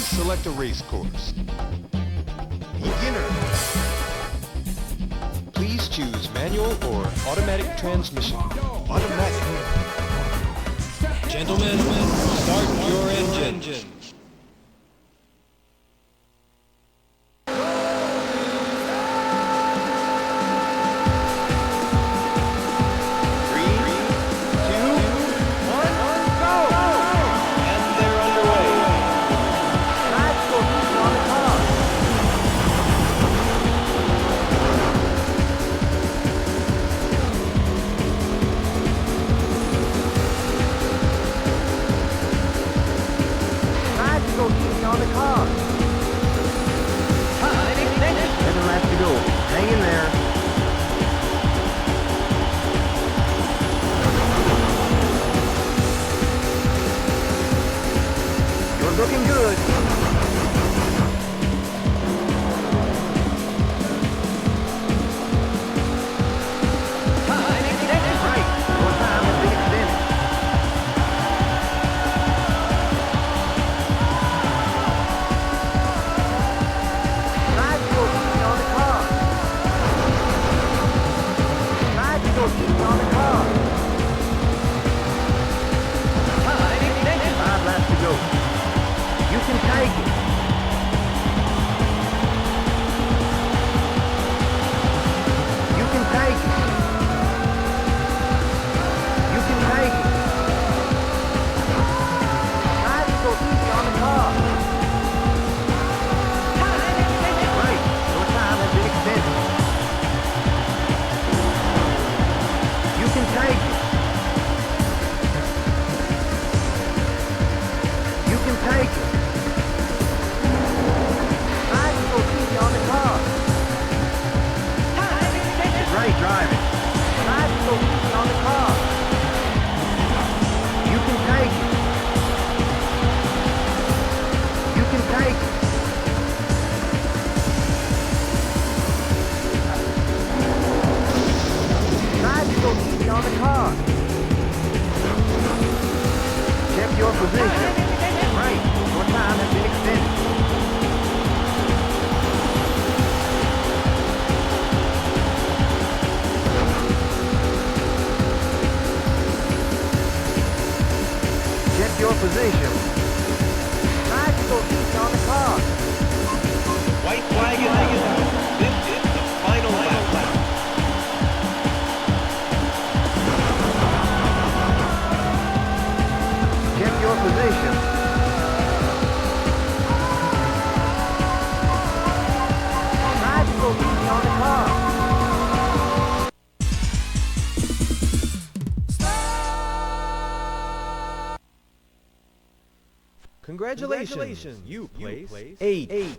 select a race course. Beginner. Please choose manual or automatic transmission. Automatic. Gentlemen, start your engine. On the car. 7 laps to go. Hang in there. You're looking good. Right. Your time has been extended. On the car. 5 laps to go. You can take it. You can take it. You can take it. Try to go easy on the car. Great. Your time has been extended. You can take it. You can take it. Try to go easy on the car. Great driving. Try to go easy on the car. You can take it. You can take it. Try to go easy on the car. Check your position. Right. Your time has been extended. Check your position. Try to go easy on the car. White flag is out. This is the final lap. Check your position. Try to go easy on the car. Congratulations. You place 8.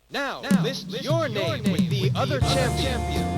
Now list your name with the other champions.